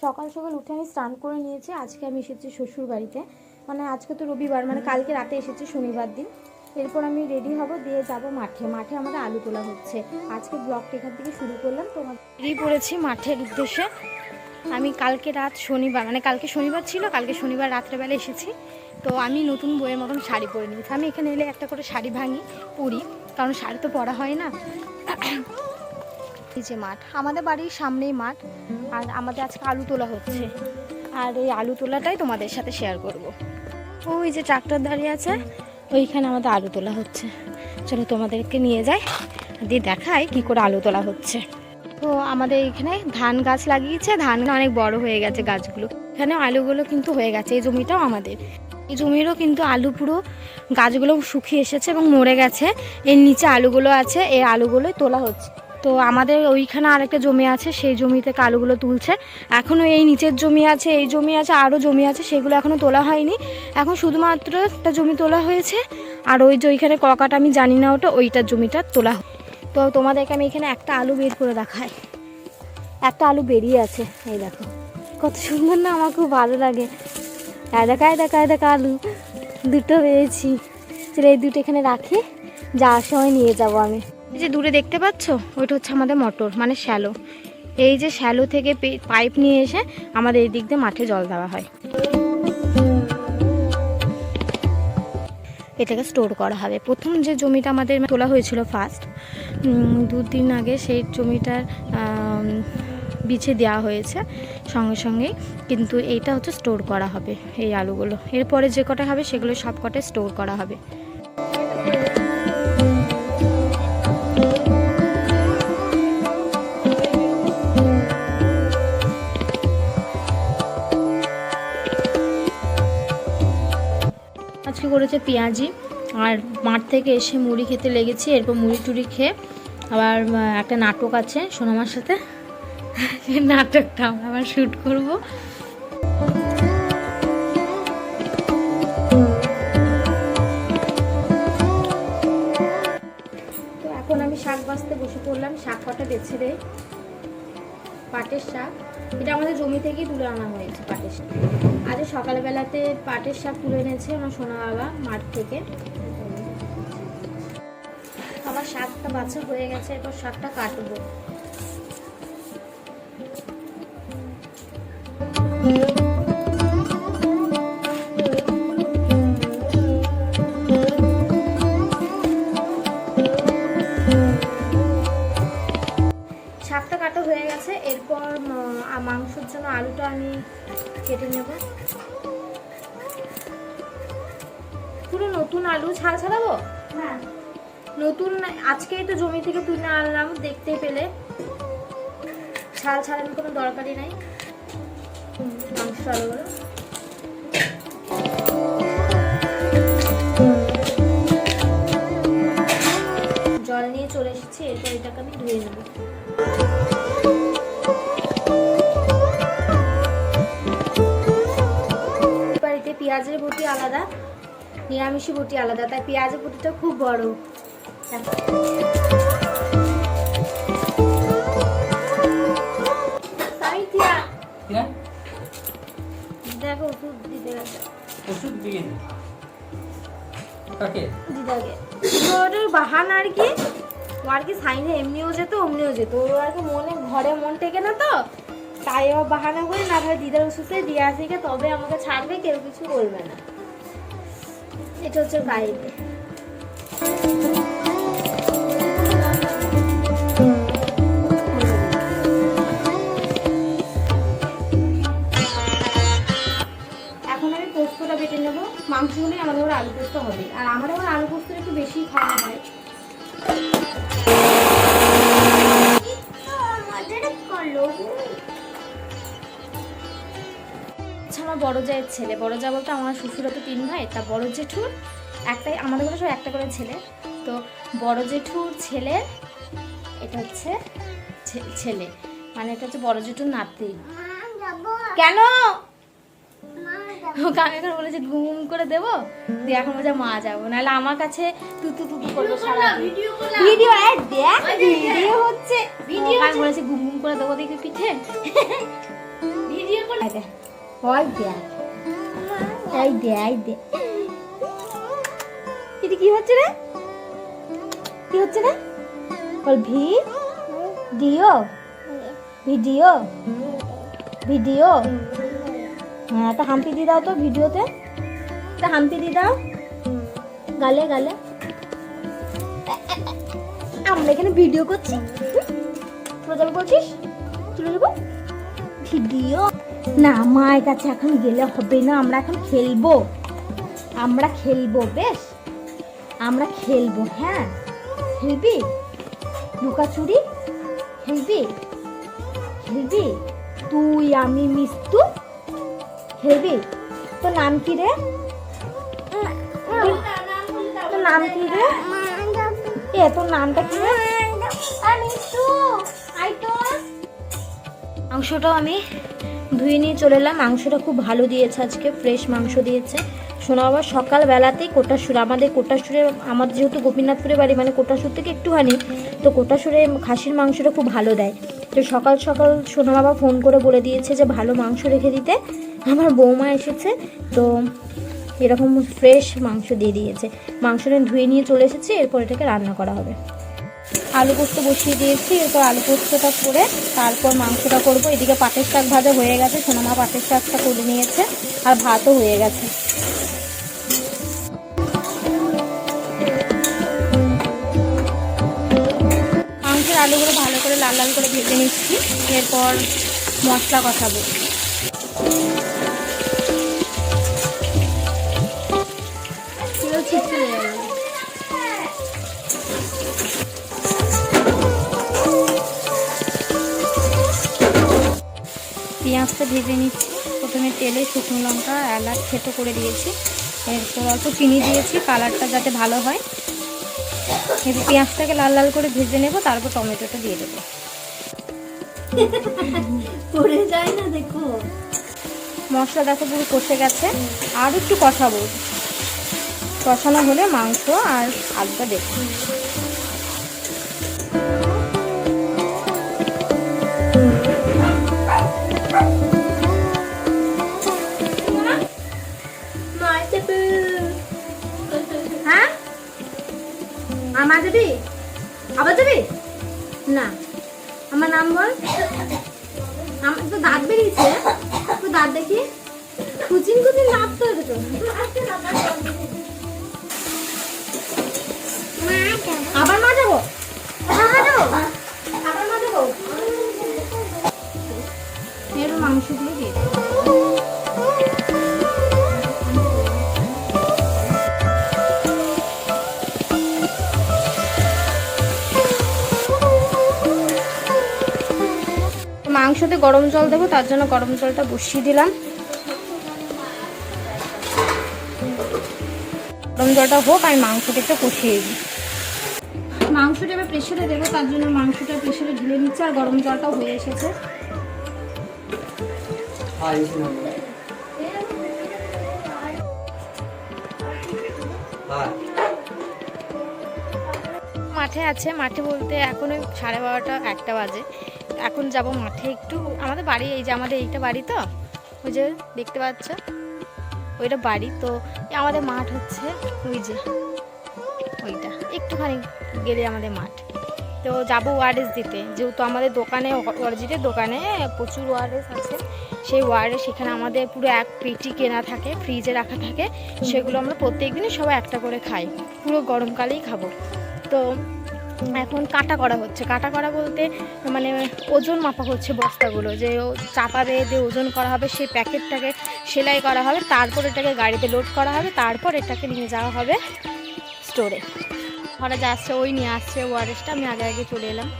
সকাল সকাল উঠে আমি স্নান করে নিয়েছি। আজকে আমি এসেছি শ্বশুর বাড়িতে, মানে আজকে তো রবিবার, মানে কালকে রাতে এসেছি শনিবার দিন। এরপর আমি রেডি হব, দিয়ে যাব মাঠে। মাঠে আমাদের আলু তোলা হচ্ছে। আজকে ব্লগটা এখান থেকে শুরু করলাম। তোমার বেরিয়ে পড়েছি মাঠের উদ্দেশ্যে। আমি কালকে রাত শনিবার, মানে কালকে শনিবার ছিল, কালকে শনিবার রাত্রেবেলা এসেছি। তো আমি নতুন বইয়ের মতন শাড়ি পরে নিয়েছি। আমি এখানে এলে একটা করে শাড়ি ভাঙি পরি, কারণ শাড়ি তো পরা হয় না। এই যে মাঠ, আমাদের বাড়ির সামনেই মাঠ। আর আমাদের আজকে আলু তোলা হচ্ছে, আর এই আলু তোলাটাই তোমাদের সাথে শেয়ার করব। ওই যে ট্রাক্টর দাঁড়িয়ে আছে, ওইখানে আমাদের আলু তোলা হচ্ছে। চলো তোমাদেরকে নিয়ে যাই, দিয়ে দেখাই কি করে আলু তোলা হচ্ছে। তো আমাদের এখানে ধান গাছ লাগিয়েছে, ধান অনেক বড় হয়ে গেছে গাছগুলো। এখানে আলুগুলো কিন্তু হয়ে গেছে। এই জমিটাও আমাদের, এই জমিরও কিন্তু আলু পুরো গাছগুলো শুকিয়ে এসেছে এবং মরে গেছে। এর নিচে আলুগুলো আছে, এই আলুগুলোই তোলা হচ্ছে। তো আমাদের ওইখানে আরেকটা জমি আছে, সেই জমি থেকে আলুগুলো তুলছে। এখনও এই নিচের জমি আছে, এই জমি আছে, আরও জমি আছে, সেগুলো এখনও তোলা হয়নি। এখন শুধুমাত্র একটা জমি তোলা হয়েছে। আর ওই যে ওইখানে ককাটা, আমি জানি না ওটা, ওইটার জমিটা তোলা। তো তোমাদেরকে আমি এখানে একটা আলু বের করে দেখাই। একটা আলু বেরিয়ে আছে, এই দেখো কত সুন্দর না, আমার খুব ভালো লাগে। দেখা আলু দুটো পেয়েছি। চলো এই দুটো এখানে রাখি, যাওয়ার সময় নিয়ে যাবো আমি। এই যে দূরে দেখতে পাচ্ছ, ওইটা হচ্ছে আমাদের মোটর, মানে শ্যালো। এই যে শ্যালো থেকে পাইপ নিয়ে এসে আমাদের এই দিক দিয়ে মাঠে জল দেওয়া হয়। এটাকে স্টোর করা হবে। প্রথম যে জমিটা আমাদের তোলা হয়েছিল ফার্স্ট 2 দিন আগে, সেই জমিটার বিছে দেওয়া হয়েছে সঙ্গে সঙ্গেই, কিন্তু এইটা হচ্ছে স্টোর করা হবে এই আলুগুলো। এরপরে যে কটা হবে সেগুলো সব কটা স্টোর করা হবে। আজকে করেছে পেঁয়াজি, আর মাঠ থেকে এসে মুড়ি খেতে লেগেছি। এরপর মুড়ি টুড়ি খেয়ে আবার একটা নাটক আছে সোনামার সাথে, নাটকটা আমরা আবার শ্যুট করব। তো এখন আমি শাক বাছতে বসে পড়লাম। শাক কটা বেছে দেয়, পাটের শাক। এটা আমাদের জমি থেকেই তুলে আনা হয়েছে পাটের শাক। আজ সকালবেলাতে পাটের শাক তুলে এনেছে আমার সোনা বাবা মাঠ থেকে। আমার শাকটা বাছা হয়ে গেছে, এরপর শাকটা কাটবো। শাকটা কাটা হয়ে গেছে, এরপর মাংসের জন্য আলুটা আমি কেটে নেব। পুরো নতুন আলু ছাল ছাড়াবো? হ্যাঁ, নতুন আজকেই তো জমি থেকে তুলে আনলাম, দেখতে পেলে। ছাল ছাড়ানোর কোনো দরকারই নাই। মাংস আলুগুলো জল নিয়ে চলে এসেছি, এরপর এটাকে আমি ধুয়ে নেব। বাড়িতে পেঁয়াজের বটি আলাদা, নিরামিষি বটি আলাদা, তাই পেঁয়াজের বটিটা খুব বড়। দেখো ওষুধ দিতে গেছে, ওষুধ দিয়ে ওটার বাহানা আর কি। ও আর কি সাইনে এমনিও যেত অমনিও যেত, ও আর কি মনে ঘরে মন টেকে না, তো তাই ও বাহানা করে না ভাই দিদার ওষুধে দিয়ে আসি, তবে আমাকে ছাড়বে, কেউ কিছু বলবে না। এটা হচ্ছে বাইরে। এখন আমি পোস্তটা বেটে নেবো। মাংসগুলোই আমাদের ওর আলু পোস্ত হবে, আর আমাদের ওর আলু পোস্তটা একটু বেশি খাওয়া হয়। আমার বড় জায়ের ছেলে, বড় যা বলতে আমার শ্বশুরা তো 3 ভাই, তা বড় জেঠুর একটাই, আমাদের ঘরে সব একটা করে ছেলে। তো বড় জেঠুর ছেলে, এটা হচ্ছে ছেলে, মানে এটা হচ্ছে বড় জেঠুর নাতি। কেন কাকে করে বলেছে ঘুম করে দেবো, দিয়ে এখন বলছে মা যাবো, নাহলে আমার কাছে তুতু করবো সারা ভিডিও। দেখ ভিডিও হচ্ছে, বলেছে ঘুম করে দেবো দেখি পিঠে। ভিডিও ওই দেখ, এই দে, এই দে। এটা কি হচ্ছে রে? কি হচ্ছে রে? বল ভিডিও, ভিডিও, ভিডিও। হ্যাঁ, একটা হাম্পি দিয়ে দাও তো ভিডিওতে, একটা হাম্পি দিয়ে দাও গালে গালে। আমরা এখানে ভিডিও করছি, চলে যাবো বলছিস? চলে যাবো ভিডিও না, মায়ের কাছে এখন গেলে হবে না, আমরা এখন খেলবো, আমরা খেলবো, বেশ আমরা খেলবো। হ্যাঁ খেলবি? লুকাচুরি খেলবি? খেলবি তুই, আমি, মিস্তু খেলবি? তোর নাম কি রে? তোর নাম কি রে? এ তোর নামটা কি রে? মাংসটাও আমি ধুয়ে নিয়ে চলে এলাম। মাংসটা খুব ভালো দিয়েছে, আজকে ফ্রেশ মাংস দিয়েছে। শোনা বাবা সকালবেলাতেই কোটাসুর, আমাদের কোটাসুরে, আমাদের যেহেতু গোপীনাথপুরে বাড়ি, মানে কোটাসুর থেকে একটুখানি, তো কোটাসুরে খাসির মাংসটা খুব ভালো দেয়। তো সকাল সকাল সোনা বাবা ফোন করে বলে দিয়েছে যে ভালো মাংস রেখে দিতে। আমার বৌমা এসেছে, তো এরকম ফ্রেশ মাংস দিয়ে দিয়েছে। মাংসটা ধুয়ে নিয়ে চলে এসেছে, এরপর এটাকে রান্না করা হবে। আলু পোস্ত বসিয়ে দিয়েছি, এরপর আলু পোস্তটা করে তারপর মাংসটা করব। এদিকে পাটের শাক ভাজা হয়ে গেছে, সোনামা পাটের শাকটা করে নিয়েছে, আর ভাতও হয়ে গেছে। মাংসের আলুগুলো ভালো করে লাল লাল করে ভেজে নিচ্ছি, এরপর মশলা কষাবো। পেঁয়াজটা ভেজে নিচ্ছি, প্রথমে তেলে শুকনো লঙ্কা এলাচ থেতো করে দিয়েছি, এরপর অল্প চিনি দিয়েছি কালারটা যাতে ভালো হয়। এবার পেঁয়াজটাকে লাল লাল করে ভেজে নেব, তারপর টমেটোটা দিয়ে দেবো। পড়ে যায় না দেখো। মশলা দেখো পুরো কষে গেছে, আর একটু কষাবো, কষানো হলে মাংস আর আলুটা দেবো। হ্যাঁ আমার যাবি, আবার যাবি না? আমার নাম বল। আমার তো দাঁত বেরিয়েছে, তো দাঁত দেখি, কুচিন কুচিন দাঁত তো দুটো। আবার মা যাবো, আবার মা যাবো, আবার মা যাবো। এর মাংসগুলো দিয়ে মাংসতে গরম জল দেবো, তার জন্য গরম জলটা বসিয়ে দিলাম। গরম জলটা হোক, আমি মাংসটা একটু কষিয়ে দিই। মাংসটা এবার প্রেশারে দেবো, তার জন্য মাংসটা প্রেশারে ঢেলে নিচ্ছে, আর গরম জলটাও হয়ে এসেছে। মাঠে আছে, মাঠে বলতে এখন ওই 12:30 1টা বাজে। এখন যাব মাঠে একটু, আমাদের বাড়ি এই যে, আমাদের এইটা বাড়ি, তো ওই যে দেখতে পাচ্ছ ওইটা বাড়ি, তো আমাদের মাঠ হচ্ছে ওই যে ওইটা, একটুখানি গেলে আমাদের মাঠ। তো যাবো ওআরএস দিতে, যেহেতু আমাদের দোকানে, অরিজিতের দোকানে প্রচুর ওআরএস আছে। সেই ওআরএস সেখানে আমাদের পুরো এক পেটি কেনা থাকে, ফ্রিজে রাখা থাকে, সেগুলো আমরা প্রত্যেক দিনই সবাই একটা করে খাই, পুরো গরমকালেই খাবো। তো এখন কাটা করা হচ্ছে, কাটা করা বলতে মানে ওজন মাপা হচ্ছে বস্তাগুলো, যে চাপা দিয়ে ওজন করা হবে, সেই প্যাকেটটাকে সেলাই করা হবে, তারপর এটাকে গাড়িতে লোড করা হবে, তারপর এটাকে নিয়ে যাওয়া হবে স্টোরে। ঘরে যা আসছে ওই নিয়ে আসছে ওআরএসটা, আমি আগে আগে চলে এলাম।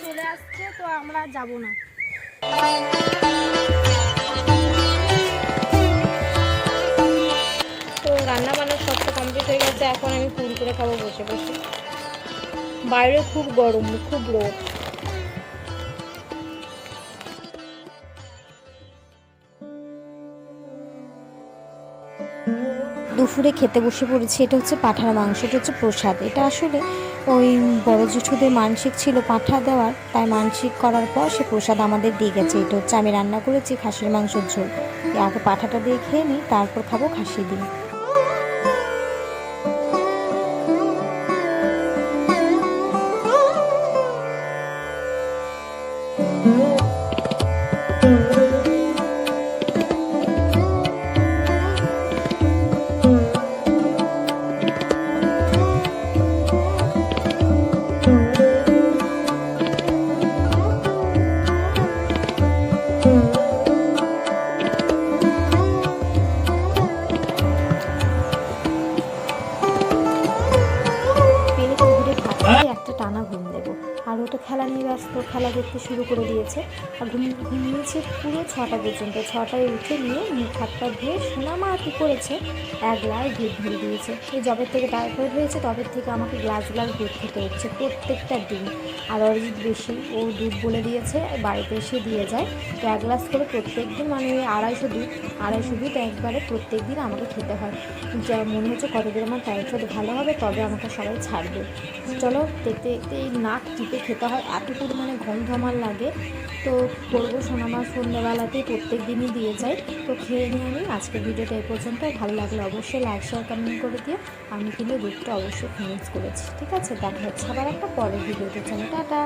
চলে আসছে, তো আমরা যাব না। তো রান্না বান্না সব তো কমপ্লিট হয়ে গেছে, এখন আমি ফুল করে খাবো বসে বসে। বাইরে খুব গরম, খুব রোদ। দুপুরে খেতে বসে পড়েছি। এটা হচ্ছে পাঁঠার মাংস, এটা হচ্ছে প্রসাদ। এটা আসলে ওই বড় জেঠুদের মানসিক ছিল পাঁঠা দেওয়ার, তাই মানসিক করার পর সে প্রসাদ আমাদের দিয়ে গেছে। এটা হচ্ছে আমি রান্না করেছি খাসির মাংসের ঝোল। আগে পাঁঠাটা দিয়ে খেয়ে নিই, তারপর খাবো খাসি দিয়ে। একটা টানা ঘুম দেবো, আর ও তো খেলা নিয়ে ব্যস্ত, খেলা দেখতে শুরু করে দিয়েছে। আর ঘুমিয়েছে পুরো 6টা পর্যন্ত। 6টায় উঠে নিয়ে মুখ হাত পা ধুয়ে সোনামা কী করেছে, এক গ্লাস দুধ ধরে দিয়েছে। এই জবের থেকে টাইফয়েড হয়েছে তবের থেকে আমাকে গ্লাস দুধ খেতে হচ্ছে প্রত্যেকটা দিন। আর অরিজিৎ বেশি, ও দুধ বলে দিয়েছে বাড়িতে এসে দিয়ে যায়। তো 1 গ্লাস করে প্রত্যেক দিন, মানে 250 দুধ একবারে প্রত্যেক দিন আমাকে খেতে হয়। যা মনে হচ্ছে কতদিন আমার টাইফয়েড ভালো হবে, তবে আমাকে সবাই ছাড়বে। চলো দেখতে দেখতে এই নাক টিপে খেতে হয়, এত পরিমাণে গন্ধ আমার লাগে। তো করবো, সোনামা সন্ধ্যাবেলাতেই প্রত্যেক দিনই দিয়ে যায়। তো খেয়ে নিয়ে আমি আজকের ভিডিওটা এই পর্যন্ত। ভালো লাগলে অবশ্যই লাইক শেয়ার কমেন্ট করে দিও। আমি কিন্তু দুধটা অবশ্যই ফিনিশ করেছি। ঠিক আছে, দেখা হচ্ছে আবার একটা পরের ভিডিওতে। চলো টাটা।